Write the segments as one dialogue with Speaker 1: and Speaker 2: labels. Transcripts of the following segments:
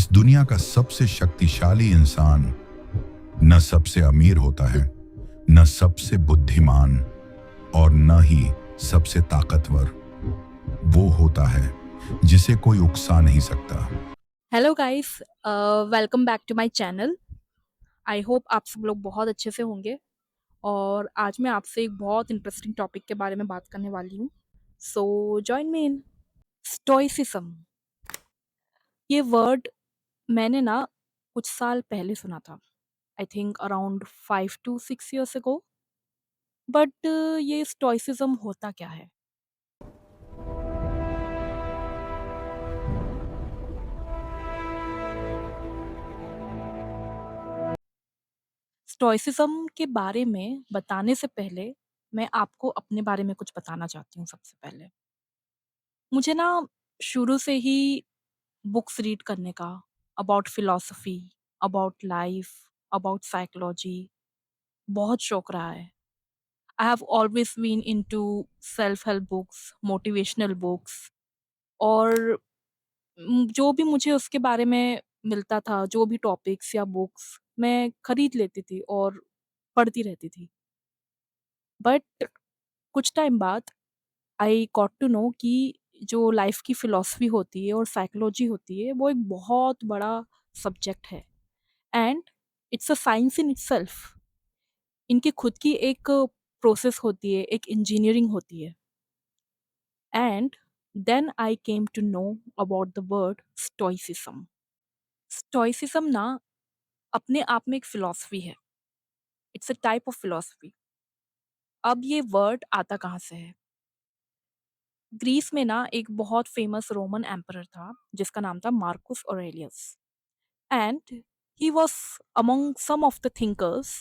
Speaker 1: इस दुनिया का सबसे शक्तिशाली इंसान न सबसे अमीर होता है, न सबसे बुद्धिमान और न ही सबसे ताकतवर। वो होता है जिसे कोई उकसा नहीं सकता।
Speaker 2: Hello guys, welcome back to my channel. I hope आप सब लोग बहुत अच्छे से होंगे। और आज मैं आपसे एक बहुत इंटरेस्टिंग टॉपिक के बारे में बात करने वाली हूँ। सो जॉइन मी इन स्टोइसिज्म। ये वर्ड मैंने ना कुछ साल पहले सुना था। I think around 5 to 6 years ago। But ये स्टोइसिज्म होता क्या है? स्टोइसिज्म के बारे में बताने से पहले मैं आपको अपने बारे में कुछ बताना चाहती हूँ। सबसे पहले मुझे ना शुरू से ही बुक्स रीड करने का, about philosophy, about life, about psychology बहुत शौक रहा है। I have always been into self help books, motivational books. और जो भी मुझे उसके बारे में मिलता था, जो भी टॉपिक्स या बुक्स, मैं खरीद लेती थी और पढ़ती रहती थी। बट कुछ टाइम बाद आई गॉट टू नो कि जो लाइफ की फिलॉसफी होती है और साइकोलॉजी होती है, वो एक बहुत बड़ा सब्जेक्ट है। And it's a science in itself. इनकी खुद की एक प्रोसेस होती है, एक इंजीनियरिंग होती है। And then I came to know about the word stoicism. Stoicism ना अपने आप में एक फिलॉसफी है। It's a type of philosophy. अब ये वर्ड आता कहाँ से है? ग्रीस में ना एक बहुत फेमस रोमन एम्परर था जिसका नाम था Marcus Aurelius. And he was among some of the thinkers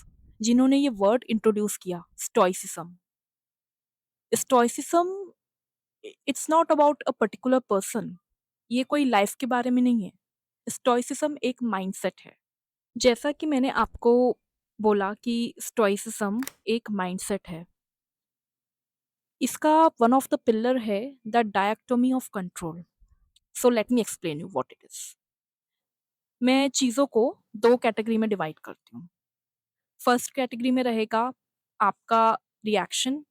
Speaker 2: जिन्होंने ये वर्ड इंट्रोड्यूस किया, stoicism. Stoicism it's not about a particular person. ये कोई लाइफ के बारे में नहीं है। स्टोइसिज्म एक माइंडसेट है। जैसा कि मैंने आपको बोला कि स्टोइसिज्म एक माइंडसेट है। इसका वन ऑफ द पिलर है the dichotomy of control. So let me explain you what it is. मैं चीज़ों को दो कैटेगरी में डिवाइड करती हूँ। फर्स्ट कैटेगरी में रहेगा आपका रिएक्शन,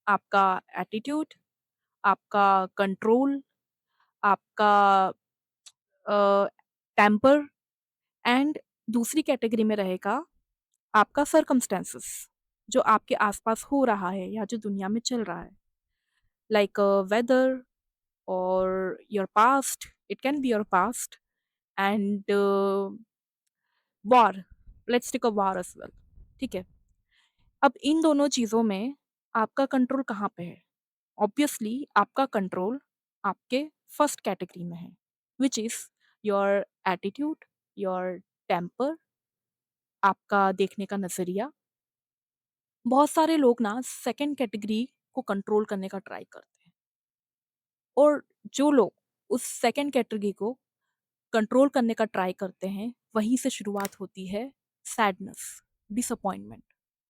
Speaker 2: आपका एटीट्यूड, आपका कंट्रोल, आपका टेम्पर। एंड दूसरी कैटेगरी में रहेगा आपका सर्कमस्टेंसेस, जो आपके आसपास हो रहा है या जो दुनिया में चल रहा है, लाइक वेदर और your past. It can be your past and war. Let's take a war as well. ठीक है। अब इन दोनों चीज़ों में आपका कंट्रोल कहाँ पे है? ऑब्वियसली आपका कंट्रोल आपके फर्स्ट कैटेगरी में है, which is your attitude, your temper, आपका देखने का नज़रिया। बहुत सारे लोग ना सेकंड कैटेगरी को कंट्रोल करने का ट्राई करते हैं। और जो लोग उस सेकंड कैटेगरी को कंट्रोल करने का ट्राई करते हैं, वहीं से शुरुआत होती है सैडनेस, डिसअपॉइंटमेंट,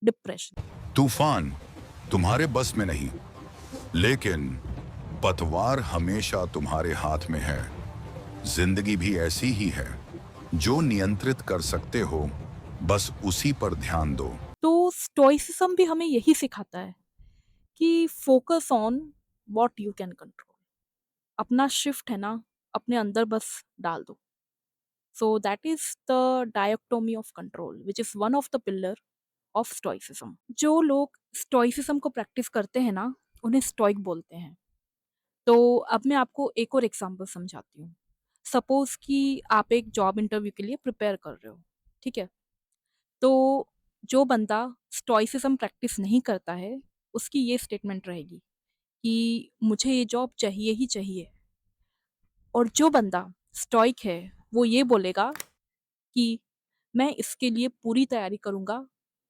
Speaker 2: डिप्रेशन।
Speaker 1: तूफान तुम्हारे बस में नहीं, लेकिन पतवार हमेशा तुम्हारे हाथ में है। जिंदगी भी ऐसी ही है। जो नियंत्रित कर सकते हो, बस उसी पर ध्यान दो।
Speaker 2: तो स्टोइसिज्म भी हमें यही सिखाता है कि focus on what you can control. अपना शिफ्ट है ना, अपने अंदर बस डाल दो। So that is the dichotomy of control, which is one of the pillar of stoicism. जो लोग स्टोइसिज्म को प्रैक्टिस करते हैं ना, उन्हें स्टोइक बोलते हैं। तो अब मैं आपको एक और एग्जांपल समझाती हूँ। सपोज कि आप एक जॉब इंटरव्यू के लिए प्रिपेयर कर रहे हो। ठीक है। तो जो बंदा स्टोइसिज्म प्रैक्टिस नहीं करता है, उसकी ये स्टेटमेंट रहेगी कि मुझे ये जॉब चाहिए ही चाहिए। और जो बंदा स्टोइक है, वो ये बोलेगा कि मैं इसके लिए पूरी तैयारी करूँगा,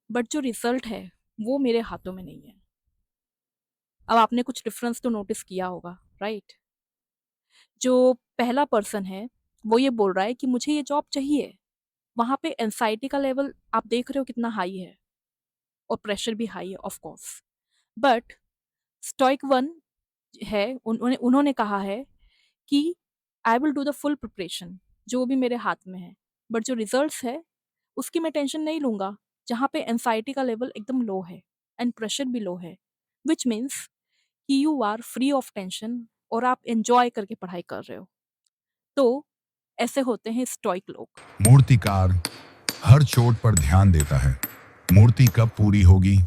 Speaker 2: बट जो रिजल्ट है वो मेरे हाथों में नहीं है। अब आपने कुछ डिफरेंस तो नोटिस किया होगा, राइट? जो पहला पर्सन है, वो ये बोल रहा है कि मुझे ये जॉब चाहिए। वहाँ पे एंग्जायटी का लेवल आप देख रहे हो कितना हाई है, और प्रेशर भी हाई है of course. But stoic one है, उन्होंने उन्होंने कहा है कि I will do the full preparation. जो भी मेरे हाथ में है। बट जो रिजल्ट्स है उसकी मैं टेंशन नहीं लूँगा, जहाँ पे एंग्ज़ायटी का लेवल एकदम लो है एंड प्रेशर भी लो है, व्हिच मीन्स कि you are free of tension और आप एन्जॉय करके पढ़ाई कर रहे हो। तो ऐसे होते हैं स्टोइक लोग।
Speaker 1: मूर्तिकार हर चोट पर ध्यान देता है, मूर्ति कब पूरी होगी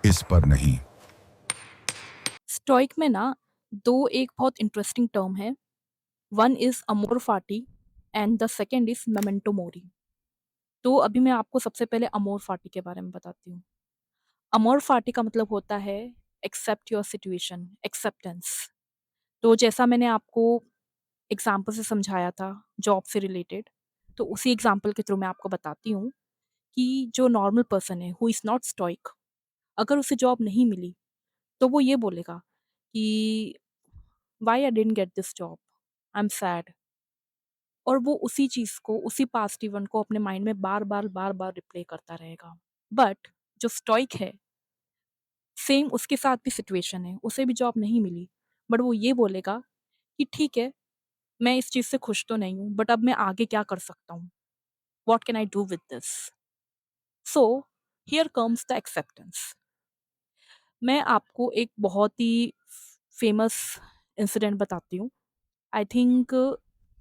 Speaker 1: इस पर नहीं।
Speaker 2: स्टोइक में ना 2 एक बहुत इंटरेस्टिंग टर्म है। वन इज़ अमोर फाटी and the second is memento mori. तो अभी मैं आपको सबसे पहले अमोर फाटी के बारे में बताती हूँ। अमोर फाटी का मतलब होता है एक्सेप्ट योर सिचुएशन, एक्सेप्टेंस। तो जैसा मैंने आपको एग्ज़ाम्पल से समझाया था जॉब से रिलेटेड, तो उसी एग्ज़ाम्पल के थ्रू मैं आपको बताती हूँ कि जो नॉर्मल पर्सन है हू इज़ नॉट स्टोइक, अगर उसे जॉब नहीं मिली, तो वो ये बोलेगा कि why I didn't get this job, I am sad. और वो उसी चीज़ को, उसी पास्ट इवेंट को अपने माइंड में बार-बार, बार-बार रिप्ले करता रहेगा। बट जो स्टोइक है, सेम उसके साथ भी सिचुएशन है, उसे भी जॉब नहीं मिली, बट वो ये बोलेगा कि ठीक है, मैं इस चीज़ से खुश तो नहीं हूँ, बट अब मैं आगे क्या कर सकता हूँ? What can I do with this? So here comes the acceptance. मैं आपको एक बहुत ही फेमस इंसिडेंट बताती हूँ। आई थिंक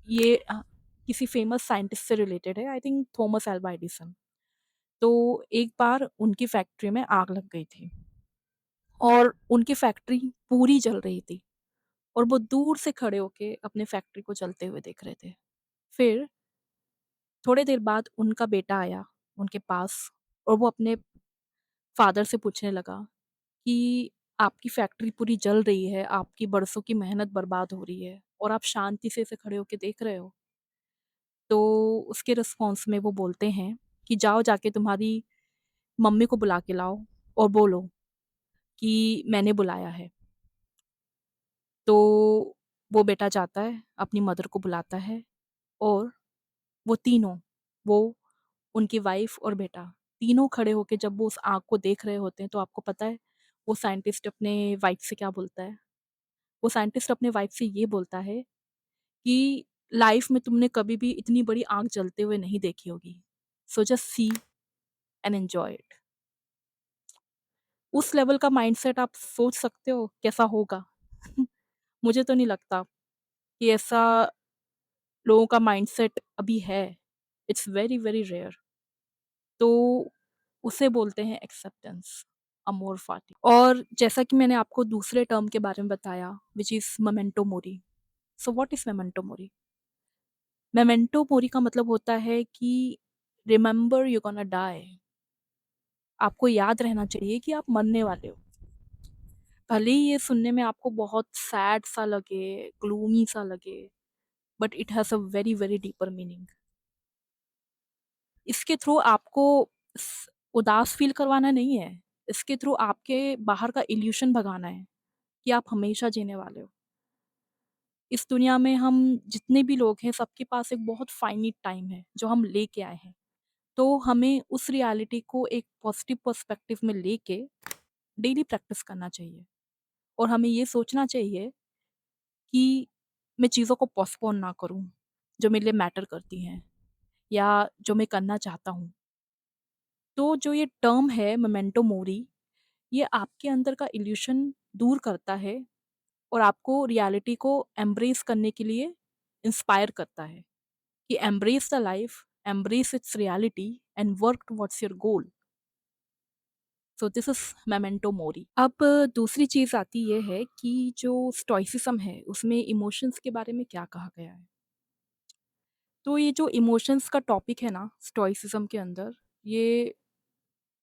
Speaker 2: ये किसी फेमस साइंटिस्ट से रिलेटेड है, I think Thomas Alva Edison. तो एक बार उनकी फैक्ट्री में आग लग गई थी और उनकी फैक्ट्री पूरी जल रही थी और वो दूर से खड़े होके अपने फैक्ट्री को जलते हुए देख रहे थे। फिर थोड़ी देर बाद उनका बेटा आया उनके पास और वो अपने फादर से पूछने लगा कि आपकी फैक्ट्री पूरी जल रही है, आपकी बरसों की मेहनत बर्बाद हो रही है और आप शांति से इसे खड़े होके देख रहे हो। तो उसके रिस्पॉन्स में वो बोलते हैं कि जाओ जाके तुम्हारी मम्मी को बुला के लाओ और बोलो कि मैंने बुलाया है। तो वो बेटा जाता है, अपनी मदर को बुलाता है और वो तीनों, वो, उनकी वाइफ़ और बेटा, तीनों खड़े होके जब वो उस आग को देख रहे होते हैं, तो आपको पता है वो साइंटिस्ट अपने वाइफ़ से क्या बोलता है? वो साइंटिस्ट अपने वाइफ़ से ये बोलता है कि लाइफ़ में तुमने कभी भी इतनी बड़ी आग जलते हुए नहीं देखी होगी। So just see and enjoy it. उस लेवल का माइंडसेट आप सोच सकते हो कैसा होगा? मुझे तो नहीं लगता कि ऐसा लोगों का माइंडसेट अभी है। It's very, very rare. तो उसे बोलते हैं एक्सेप्टेंस, अमोर फाटी। और जैसा कि मैंने आपको दूसरे टर्म के बारे में बताया which is memento mori. So what is memento mori? Memento mori का मतलब होता है कि रिमेंबर यू गोना डाई। आपको याद रहना चाहिए कि आप मरने वाले हो। भले ही ये सुनने में आपको बहुत सैड सा लगे, ग्लूमी सा लगे, but it has a very, very deeper meaning. इसके थ्रू आपको स उदास फ़ील करवाना नहीं है। इसके थ्रू आपके बाहर का इल्यूशन भगाना है कि आप हमेशा जीने वाले हो। इस दुनिया में हम जितने भी लोग हैं, सबके पास एक बहुत फ़ाइनाइट टाइम है, जो हम लेके आए हैं। तो हमें उस रियलिटी को एक पॉज़िटिव पर्सपेक्टिव में लेके डेली प्रैक्टिस करना चाहिए और हमें ये सोचना चाहिए कि मैं चीज़ों को पोस्टपोन ना करूँ, जो मेरे लिए मैटर करती हैं या जो मैं करना चाहता हूँ। तो जो ये टर्म है मोमेंटो मोरी, ये आपके अंदर का इल्यूशन दूर करता है और आपको रियलिटी को एम्ब्रेस करने के लिए इंस्पायर करता है कि embrace the life, embrace it's reality and work towards your goal. So this is memento mori. अब दूसरी चीज़ आती ये है कि जो स्टोइसिज्म है उसमें इमोशंस के बारे में क्या कहा गया है। तो ये जो इमोशंस का टॉपिक है ना स्टोइसिज्म के अंदर, ये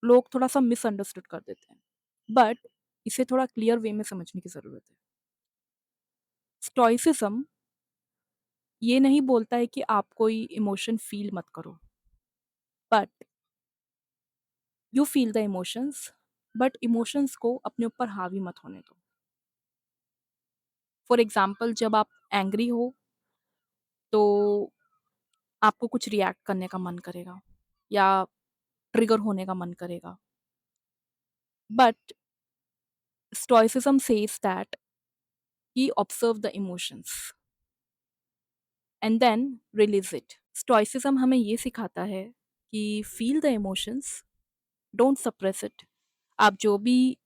Speaker 2: लोग थोड़ा-सा मिसअंडरस्टूड कर देते हैं। बट इसे थोड़ा क्लियर वे में समझने की ज़रूरत है। स्टोइसिज़्म ये नहीं बोलता है कि आप कोई इमोशन फ़ील मत करो, but you feel the emotions, but emotions को अपने ऊपर हावी मत होने दो। फॉर एग्ज़ाम्पल जब आप एंग्री हो, तो आपको कुछ रिएक्ट करने का मन करेगा या ट्रिगर होने का मन करेगा। बट स्टोइसिज़्म सेज़ दैट कि observe the emotions. And then release it. Stoicism हमें ये सिखाता है कि feel the emotions, don't suppress it. आप जो भी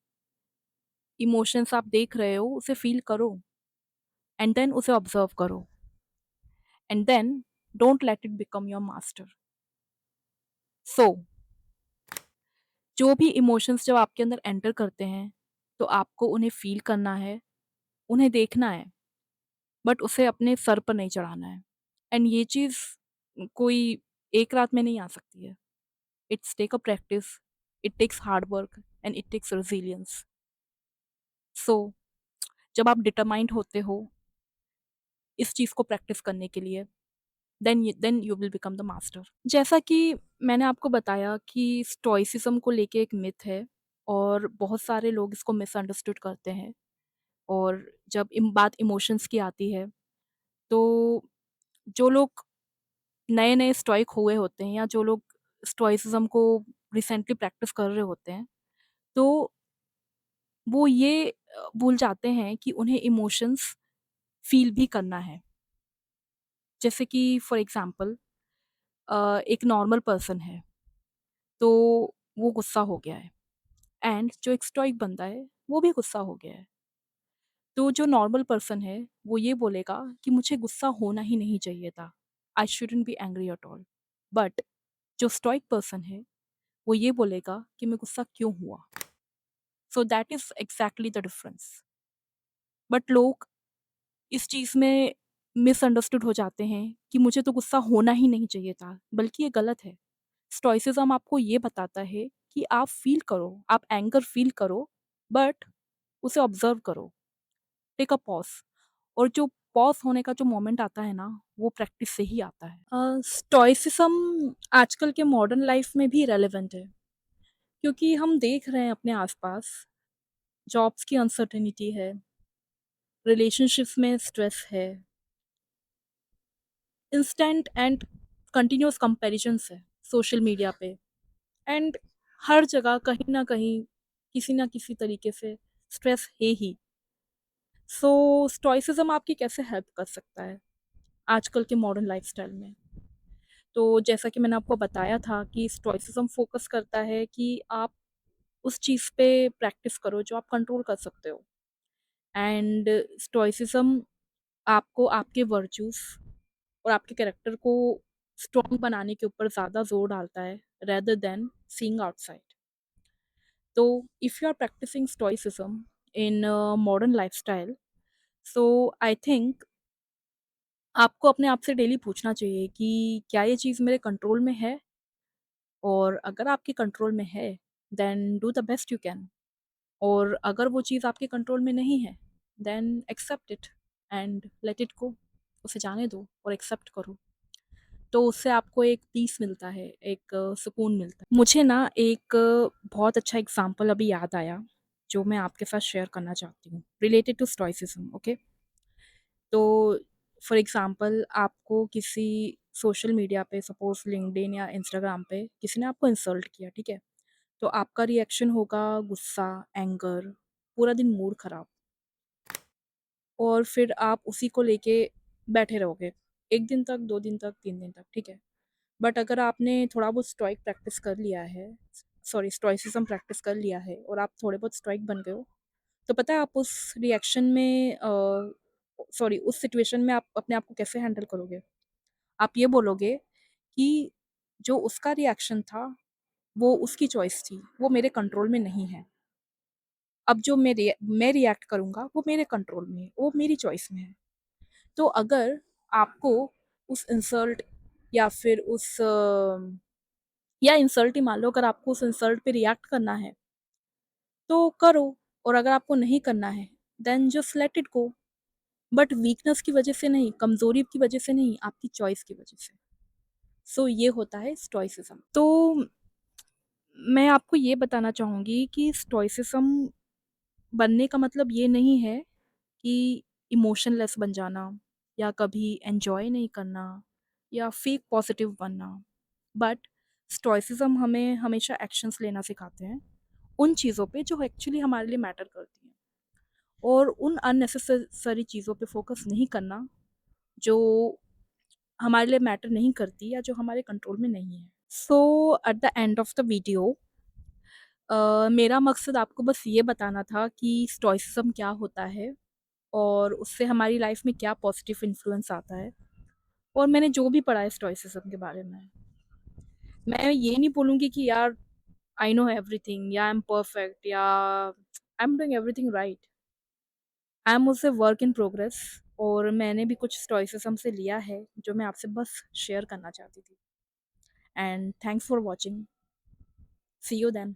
Speaker 2: इमोशंस आप देख रहे हो उसे फील करो, एंड देन उसे ऑब्जर्व करो, and then don't let it become your master. So जो भी इमोशंस जब आपके अंदर एंटर करते हैं, तो आपको उन्हें फील करना है, उन्हें देखना है, बट उसे अपने सर पर नहीं चढ़ाना है। एंड ये चीज़ कोई एक रात में नहीं आ सकती है। It's take a practice, it takes hard work and it takes resilience. So जब आप डिटरमाइंड होते हो इस चीज़ को प्रैक्टिस करने के लिए, then you will become the master. जैसा कि मैंने आपको बताया कि स्टोइसिज्म को लेके एक मिथ है और बहुत सारे लोग इसको मिसअंडरस्टूड करते हैं। और जब बात इमोशंस की आती है, तो जो लोग नए नए स्टोइक हुए होते हैं या जो लोग स्टोइसिज्म को रिसेंटली प्रैक्टिस कर रहे होते हैं, तो वो ये भूल जाते हैं कि उन्हें इमोशंस फील भी करना है। जैसे कि फॉर एग्जांपल एक नॉर्मल पर्सन है, तो वो गुस्सा हो गया है, एंड जो एक स्टोइक बंदा है वो भी गुस्सा हो गया है। तो जो नॉर्मल पर्सन है वो ये बोलेगा कि मुझे गुस्सा होना ही नहीं चाहिए था, I shouldn't be angry at all. But जो स्टोइक पर्सन है वो ये बोलेगा कि मैं गुस्सा क्यों हुआ। सो that is exactly the difference. But लोग इस चीज़ में मिसअंडरस्टूड हो जाते हैं कि मुझे तो गुस्सा होना ही नहीं चाहिए था, बल्कि ये गलत है। स्टोइसिज्म आपको ये बताता है कि आप फील करो, आप एंगर फील करो, बट उसे ऑब्जर्व करो, टेक अ पॉज। और जो पॉज होने का जो मोमेंट आता है ना, वो प्रैक्टिस से ही आता है। स्टोइसिज्म आजकल के मॉडर्न लाइफ में भी रेलेवेंट है, क्योंकि हम देख रहे हैं अपने आसपास जॉब्स की अनसर्टेनिटी है, रिलेशनशिप्स में स्ट्रेस है, इंस्टेंट एंड कंटिन्यूअस कंपैरिजंस है सोशल मीडिया पे, एंड हर जगह कहीं ना कहीं किसी ना किसी तरीके से स्ट्रेस है ही। सो स्टोइसिज्म आपकी कैसे हेल्प कर सकता है आजकल के मॉडर्न लाइफस्टाइल में? तो जैसा कि मैंने आपको बताया था कि स्टोइसिज्म फोकस करता है कि आप उस चीज़ पे प्रैक्टिस करो जो आप कंट्रोल कर सकते हो। एंड स्टोइसिज्म आपको आपके वर्च्यूज और आपके कैरेक्टर को स्ट्रॉन्ग बनाने के ऊपर ज़्यादा जोर डालता है, रेदर देन सीइंग आउटसाइड। तो if you are practising stoicism in modern lifestyle, so I think आपको अपने आप से डेली पूछना चाहिए कि क्या ये चीज़ मेरे कंट्रोल में है? और अगर आपके कंट्रोल में है, then do the best you can. और अगर वो चीज़ आपके कंट्रोल में नहीं है, then accept it and let it go. उसे जाने दो और एक्सेप्ट करो। तो उससे आपको एक पीस मिलता है, एक सुकून मिलता है। मुझे ना एक बहुत अच्छा एग्जाम्पल अभी याद आया, जो मैं आपके साथ शेयर करना चाहती हूँ, रिलेटेड टू स्टोइसिज्म। ओके, तो फॉर एग्जांपल आपको किसी सोशल मीडिया पे, सपोज लिंक्डइन या इंस्टाग्राम पे, किसी ने आपको इंसल्ट किया, ठीक है? तो आपका रिएक्शन होगा गुस्सा, एंगर, पूरा दिन मूड खराब, और फिर आप उसी को लेके बैठे रहोगे 1 दिन तक, 2 दिन तक, 3 दिन तक, ठीक है? बट अगर आपने थोड़ा बहुत स्टोइक प्रैक्टिस कर लिया है, सॉरी स्टोइसिज्म प्रैक्टिस कर लिया है और आप थोड़े बहुत स्टोइक बन गए हो, तो पता है आप उस रिएक्शन में सॉरी उस सिचुएशन में आप अपने आप को कैसे हैंडल करोगे? आप ये बोलोगे कि जो उसका रिएक्शन था, वो उसकी चॉइस थी, वो मेरे कंट्रोल में नहीं है। अब जो मैं रिएक्ट करूँगा, वो मेरे कंट्रोल में है, वो मेरी चॉइस में है। तो अगर आपको उस इंसल्ट या फिर उस या इंसल्ट ही मान लो, अगर आपको उस इंसल्ट पे रिएक्ट करना है, तो करो, और अगर आपको नहीं करना है, then just let it go. But weakness की वजह से नहीं, कमज़ोरी की वजह से नहीं, आपकी चॉइस की वजह से। सो ये होता है स्टोइसिज्म। तो मैं आपको ये बताना चाहूँगी कि स्टोइसिज्म बनने का मतलब ये नहीं है कि इमोशनलेस बन जाना, या कभी एन्जॉय नहीं करना, या फेक पॉजिटिव बनना। बट स्टोइसिज्म हमें हमेशा एक्शंस लेना सिखाते हैं, उन चीज़ों पे जो एक्चुअली हमारे लिए मैटर करती हैं, और उन अननेसेसरी चीज़ों पे फोकस नहीं करना जो हमारे लिए मैटर नहीं करती या जो हमारे कंट्रोल में नहीं है। So at the end of the video मेरा मकसद आपको बस ये बताना था कि स्टोइसिज़्म क्या होता है और उससे हमारी लाइफ में क्या पॉजिटिव इन्फ्लुएंस आता है, और मैंने जो भी पढ़ा है स्टोइसिज़्म के बारे में, मैं ये नहीं बोलूँगी कि यार आई नो एवरीथिंग या आई एम परफेक्ट या I am doing everything right. I am also work in progress, और मैंने भी कुछ स्टोइसिज़्म से लिया है जो मैं आपसे बस शेयर करना चाहती थी। And thanks for watching. See you then.